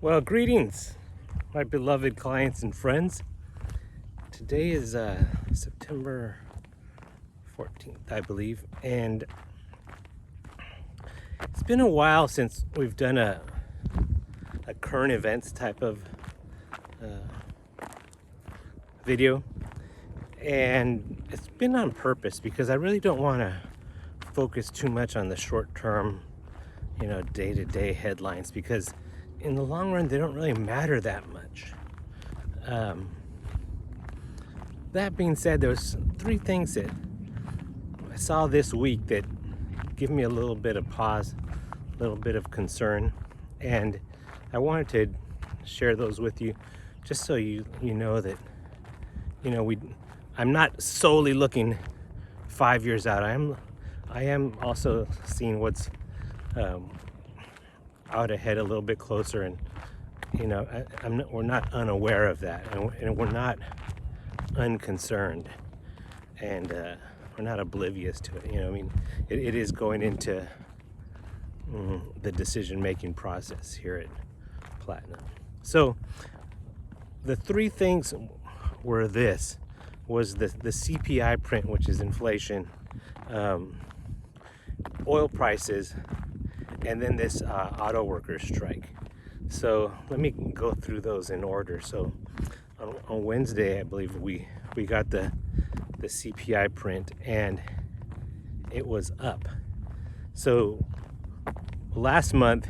Well, greetings, my beloved clients and friends. Today is September 14th, I believe, and it's been a while since we've done a current events type of video, and it's been on purpose because I really don't want to focus too much on the short-term, day-to-day headlines, because in the long run, they don't really matter that much. That being said, there's three things that I saw this week that give me a little bit of pause, a little bit of concern, and I wanted to share those with you, just so you know that I'm not solely looking 5 years out. I am also seeing what's out ahead a little bit closer, and we're not unaware of that, and we're not unconcerned, and we're not oblivious to it. It is going into the decision-making process here at Platinum. So the three things were the CPI print, which is inflation, oil prices, and then this auto workers strike. So let me go through those in order. So on Wednesday, I believe we got the CPI print, and it was up. So last month,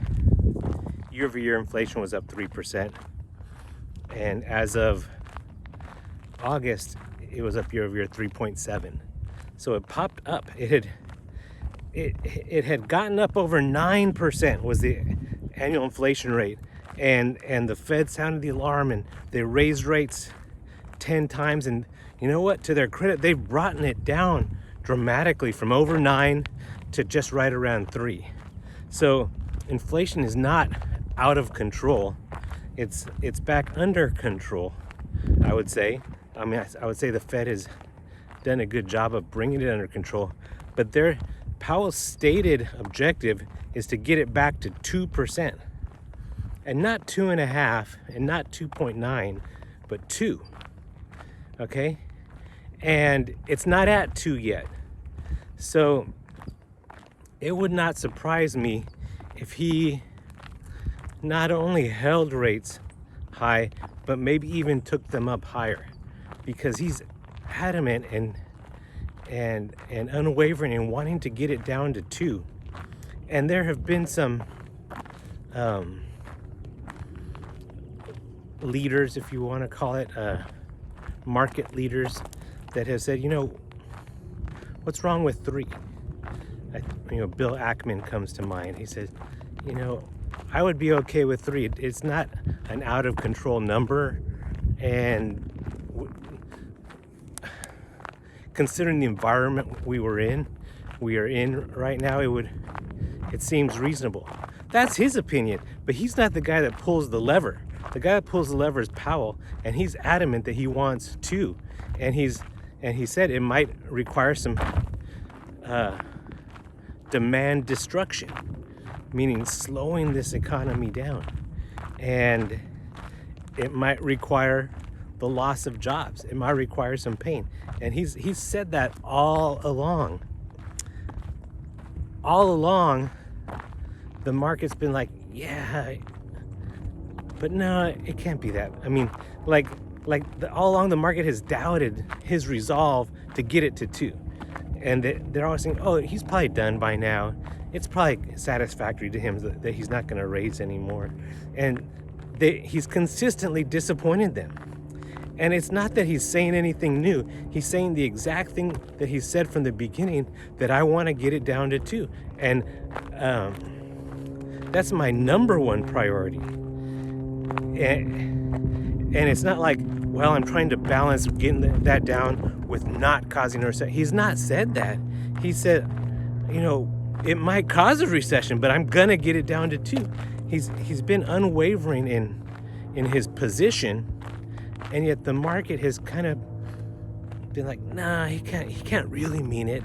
year-over-year inflation was up 3%, and as of August, it was up year-over-year 3.7. So it popped up. It had gotten up over 9% was the annual inflation rate, and the Fed sounded the alarm, and they raised rates 10 times, and you know what, to their credit, they've brought it down dramatically from over 9 to just right around 3. So inflation is not out of control. It's back under control, I would say. I would say the Fed has done a good job of bringing it under control, but Powell's stated objective is to get it back to 2%, and not 2.5, and not 2.9, but 2. Okay, and it's not at 2 yet. So it would not surprise me if he not only held rates high, but maybe even took them up higher, because he's adamant and unwavering in wanting to get it down to 2. And there have been some leaders, if you want to call it, market leaders, that have said, what's wrong with 3? Bill Ackman comes to mind. He said, I would be okay with 3. It's not an out of control number, and considering the environment we are in right now, it seems reasonable. That's his opinion, but he's not the guy that pulls the lever. The guy that pulls the lever is Powell, and he's adamant that he wants 2. And he said it might require some demand destruction, meaning slowing this economy down, and it might require the loss of jobs. It might require some pain, and he's said that all along. All along, the market's been like, yeah, but no, it can't be that. I mean, all along, the market has doubted his resolve to get it to 2, and they're always saying, oh, he's probably done by now. It's probably satisfactory to him that he's not going to raise anymore, and he's consistently disappointed them. And it's not that he's saying anything new. He's saying the exact thing that he said from the beginning, that I want to get it down to 2. And that's my number one priority. And it's not like, well, I'm trying to balance getting that down with not causing a recession. He's not said that. He said, it might cause a recession, but I'm going to get it down to 2. He's been unwavering in his position. And yet the market has kind of been like, nah, he can't really mean it.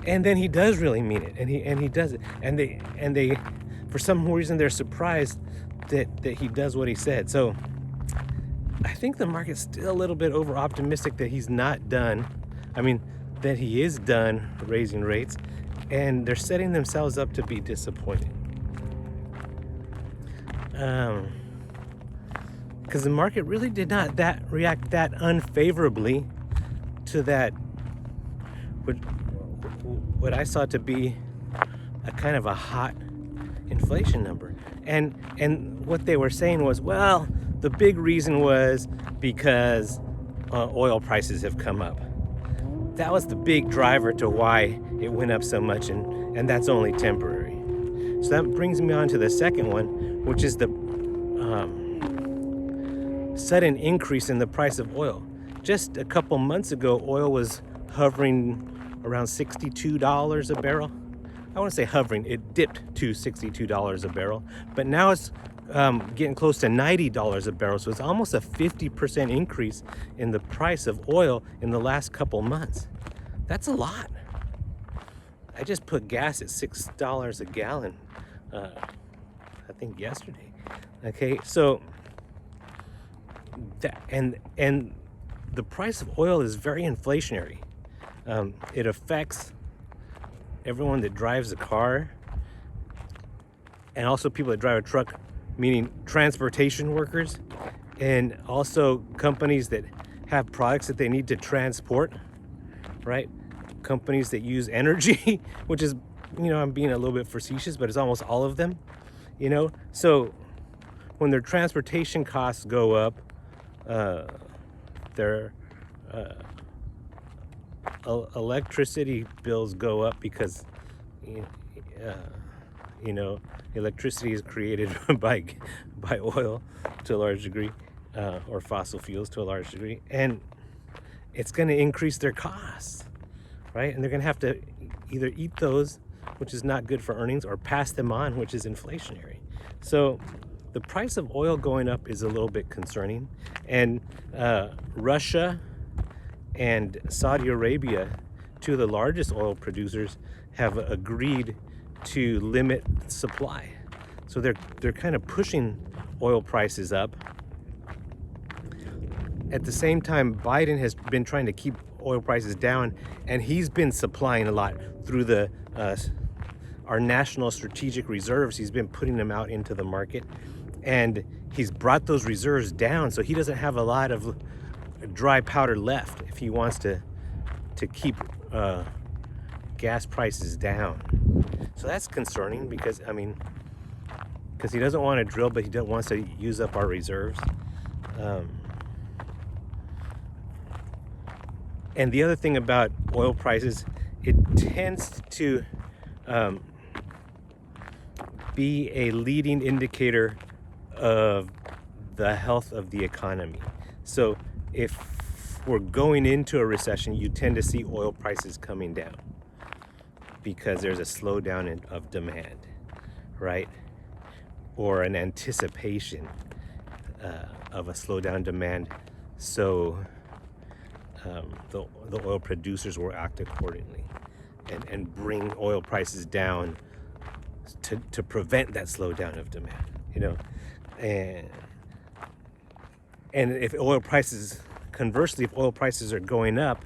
And then he does really mean it, and he does it. And they for some reason they're surprised that he does what he said. So I think the market's still a little bit over optimistic that he's not done. I mean, that he is done raising rates, and they're setting themselves up to be disappointed. Because the market really did not react that unfavorably to that, what I saw to be a kind of a hot inflation number. And what they were saying was, well, the big reason was because oil prices have come up. That was the big driver to why it went up so much, and that's only temporary. So that brings me on to the second one, which is the sudden increase in the price of oil. Just a couple months ago, oil was hovering around $62 a barrel. I want to say hovering, it dipped to $62 a barrel, but now it's getting close to $90 a barrel. So it's almost a 50% increase in the price of oil in the last couple months. That's a lot. I just put gas at $6 a gallon, I think yesterday. Okay, so that, and the price of oil is very inflationary. It affects everyone that drives a car, and also people that drive a truck, meaning transportation workers, and also companies that have products that they need to transport, right? Companies that use energy, which is, I'm being a little bit facetious, but it's almost all of them, So when their transportation costs go up, their electricity bills go up because electricity is created by oil to a large degree, or fossil fuels to a large degree, and it's going to increase their costs, right? And they're going to have to either eat those, which is not good for earnings, or pass them on, which is inflationary. So the price of oil going up is a little bit concerning, and Russia and Saudi Arabia, two of the largest oil producers, have agreed to limit supply. So they're kind of pushing oil prices up. At the same time, Biden has been trying to keep oil prices down, and he's been supplying a lot through our national strategic reserves. He's been putting them out into the market, and he's brought those reserves down, so he doesn't have a lot of dry powder left if he wants to keep gas prices down. So that's concerning because he doesn't want to drill, but he wants to use up our reserves. And the other thing about oil prices, it tends to be a leading indicator of the health of the economy. So if we're going into a recession, you tend to see oil prices coming down because there's a slowdown of demand, right? Or an anticipation of a slowdown demand. So the oil producers will act accordingly and bring oil prices down to prevent that slowdown of demand, And if oil prices, conversely, if oil prices are going up,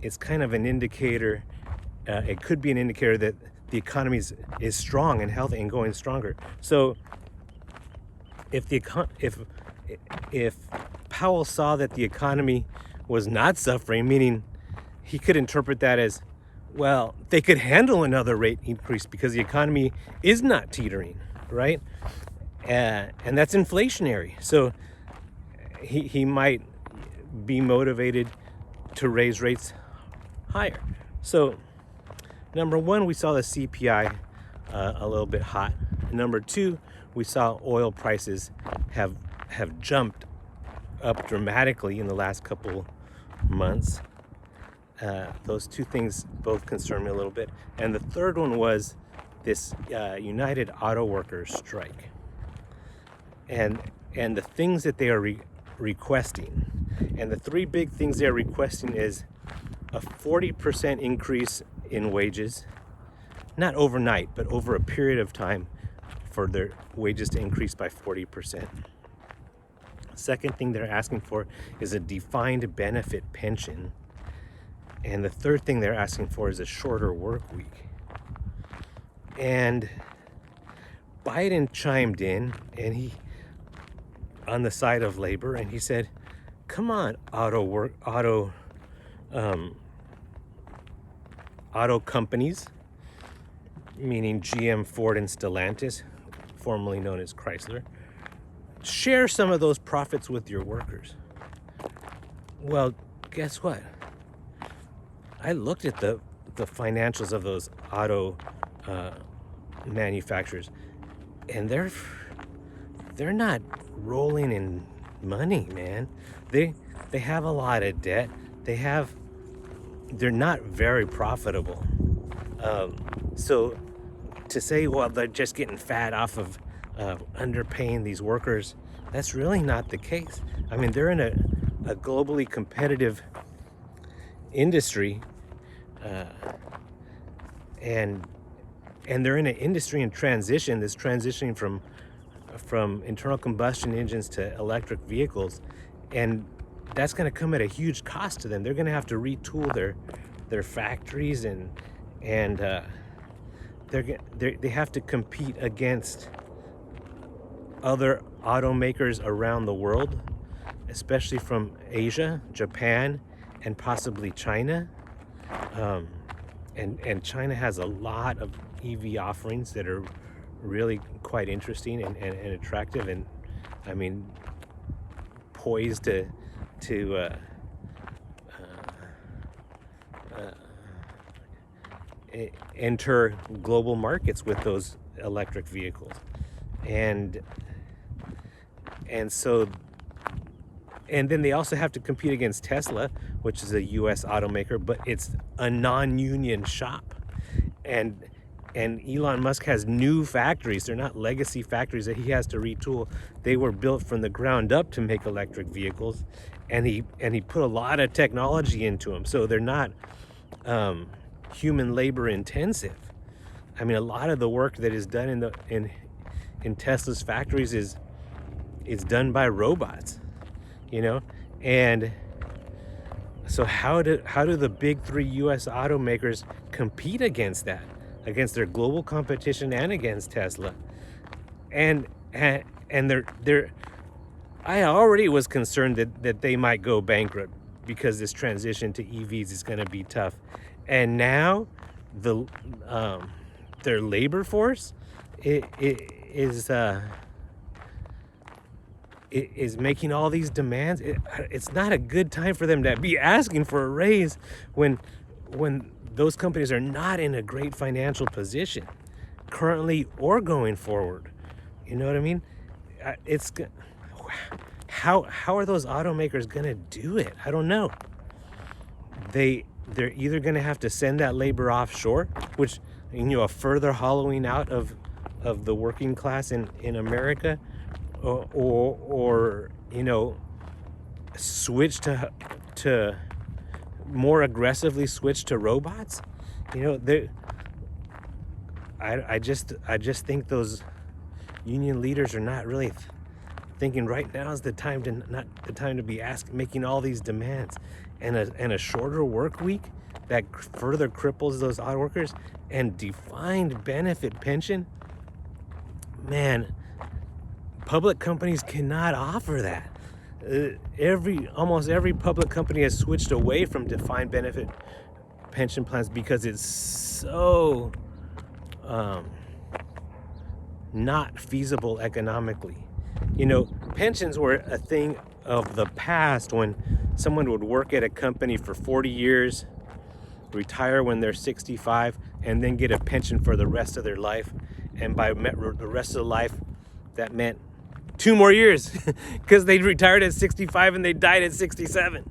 it's kind of an indicator. It could be an indicator that the economy is strong and healthy and going stronger. So if Powell saw that the economy was not suffering, meaning he could interpret that as, well, they could handle another rate increase because the economy is not teetering, right? And that's inflationary. So he might be motivated to raise rates higher. So number one, we saw the CPI a little bit hot. Number two, we saw oil prices have jumped up dramatically in the last couple months. Those two things both concern me a little bit. And the third one was this United Auto Workers strike. And the things that they are requesting. And the three big things they're requesting is a 40% increase in wages, not overnight, but over a period of time, for their wages to increase by 40%. Second thing they're asking for is a defined benefit pension. And the third thing they're asking for is a shorter work week. And Biden chimed in, and he, on the side of labor, and he said, come on, auto companies, meaning GM, Ford, and Stellantis, formerly known as Chrysler, share some of those profits with your workers. Well, guess what? I looked at the financials of those auto manufacturers, and they're not rolling in money, man. They have a lot of debt. They're not very profitable. So to say, well, they're just getting fat off of underpaying these workers, that's really not the case. I mean, they're in a globally competitive industry, and they're in an industry in transition that's transitioning from internal combustion engines to electric vehicles, and that's going to come at a huge cost to them. They're going to have to retool their factories, and they have to compete against other automakers around the world, especially from Asia, Japan, and possibly China. And China has a lot of EV offerings that are really quite interesting and attractive, and I mean, poised to enter global markets with those electric vehicles. And then they also have to compete against Tesla, which is a US automaker, but it's a non-union shop. And Elon Musk has new factories. They're not legacy factories that he has to retool. They were built from the ground up to make electric vehicles, and he put a lot of technology into them. So they're not human labor intensive. I mean, a lot of the work that is done in Tesla's factories is done by robots, you know. And so how do the big three US automakers compete against that, against their global competition and against Tesla? And they're I already was concerned that they might go bankrupt because this transition to EVs is going to be tough. And now their labor force is making all these demands. It's not a good time for them to be asking for a raise when those companies are not in a great financial position currently or going forward. You know what I mean? How are those automakers gonna do it? I don't know. They're either gonna have to send that labor offshore, which, you know, a further hollowing out of the working class in America, or you know, switch to more aggressively switch to robots. You know, I just think those union leaders are not really thinking right now is not the time to be making all these demands, and a shorter work week that further cripples those auto workers, and defined benefit pension. Man, public companies cannot offer that. Almost every public company has switched away from defined benefit pension plans because it's so not feasible economically. You know, pensions were a thing of the past when someone would work at a company for 40 years, retire when they're 65, and then get a pension for the rest of their life. And by the rest of the life, that meant 2 more years because they retired at 65 and they died at 67.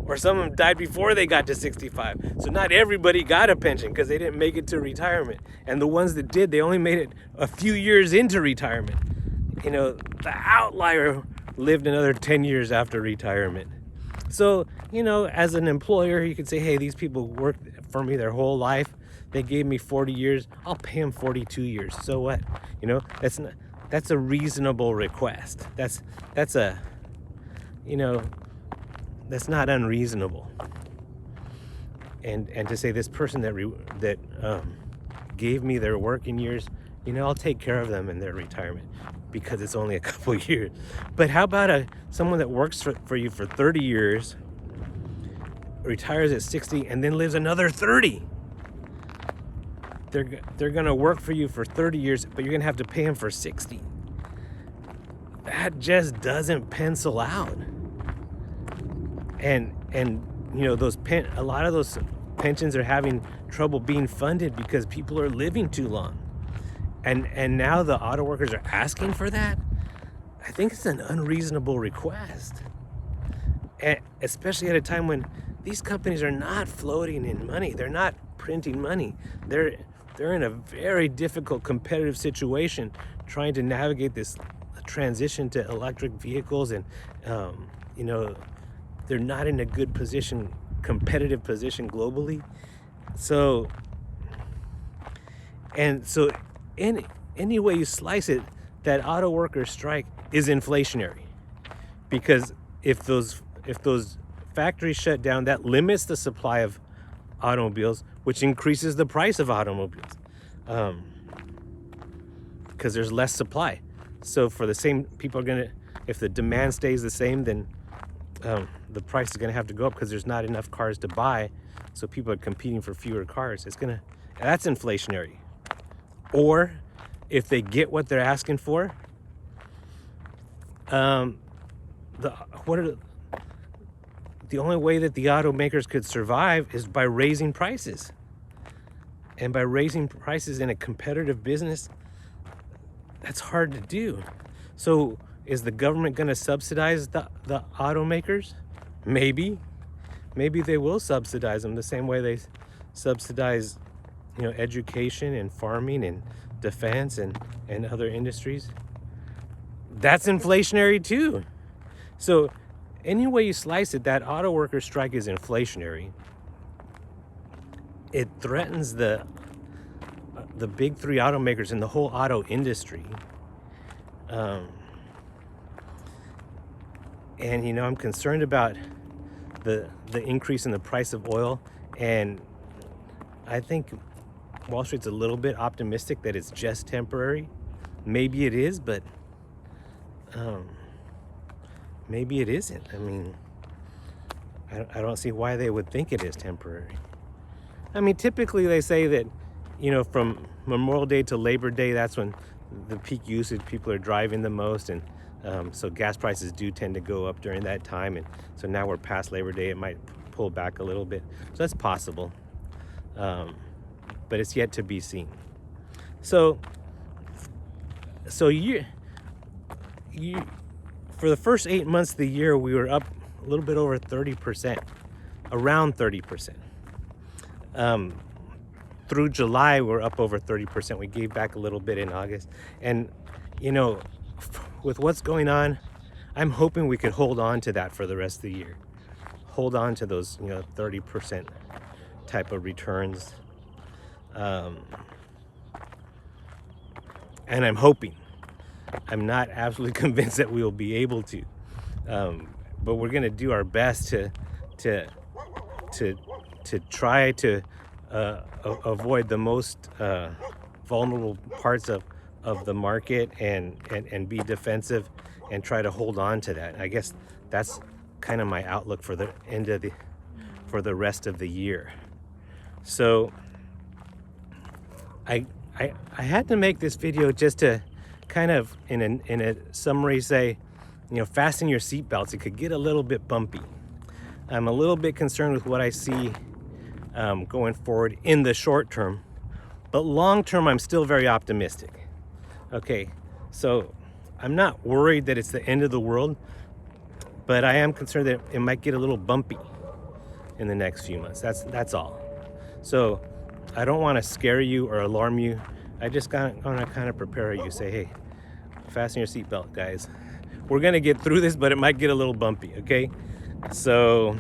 Or some of them died before they got to 65. So not everybody got a pension because they didn't make it to retirement. And the ones that did, they only made it a few years into retirement. You know, the outlier lived another 10 years after retirement. So, you know, as an employer, you could say, hey, these people worked for me their whole life, they gave me 40 years, I'll pay them 42 years. So what? You know, that's a reasonable request. That's a, you know, that's not unreasonable. And to say this person that gave me their working years, you know, I'll take care of them in their retirement because it's only a couple years. But how about someone that works for you for 30 years, retires at 60, and then lives another 30? They're gonna work for you for 30 years, but you're gonna have to pay them for 60. That just doesn't pencil out. And you know, a lot of those pensions are having trouble being funded because people are living too long. And now the auto workers are asking for that. I think it's an unreasonable request. And especially at a time when these companies are not floating in money. They're not printing money. They're in a very difficult competitive situation trying to navigate this transition to electric vehicles, and you know, they're not in a good position, competitive position globally. So any way you slice it, that auto worker strike is inflationary, because if those factories shut down, that limits the supply of automobiles, which increases the price of automobiles, because there's less supply. So for the same, people are gonna, if the demand stays the same, then the price is gonna have to go up because there's not enough cars to buy. So people are competing for fewer cars. That's inflationary. Or if they get what they're asking for, the only way that the automakers could survive is by raising prices. And by raising prices in a competitive business, that's hard to do. So is the government going to subsidize the automakers? Maybe they will subsidize them the same way they subsidize, you know, education and farming and defense and other industries. That's inflationary too. So any way you slice it, that auto worker strike is inflationary. It threatens the big three automakers and the whole auto industry. And you know, I'm concerned about the increase in the price of oil, and I think Wall Street's a little bit optimistic that it's just temporary. Maybe it is, but maybe it isn't. I mean, I don't see why they would think it is temporary. I mean, typically they say that, you know, from Memorial Day to Labor Day, that's when the peak usage, people are driving the most, and so gas prices do tend to go up during that time. And so now we're past Labor Day, it might pull back a little bit. So that's possible, but it's yet to be seen. So you for the first 8 months of the year, we were up a little bit over 30%, around 30%. Through July, we're up over 30%. We gave back a little bit in August. And, you know, with what's going on, I'm hoping we could hold on to that for the rest of the year. Hold on to those, you know, 30% type of returns. And I'm hoping. I'm not absolutely convinced that we will be able to. But we're going to do our best to try to avoid the most vulnerable parts of the market and be defensive and try to hold on to that. I guess that's kind of my outlook for the rest of the year. So I had to make this video just to kind of in a summary say, you know, fasten your seatbelts. It could get a little bit bumpy. I'm a little bit concerned with what I see going forward in the short term, but long term, I'm still very optimistic. Okay, so I'm not worried that it's the end of the world, but I am concerned that it might get a little bumpy in the next few months. That's all. So I don't want to scare you or alarm you. I just want to kind of prepare you. Say, hey, fasten your seatbelt, guys. We're gonna get through this, but it might get a little bumpy. Okay, so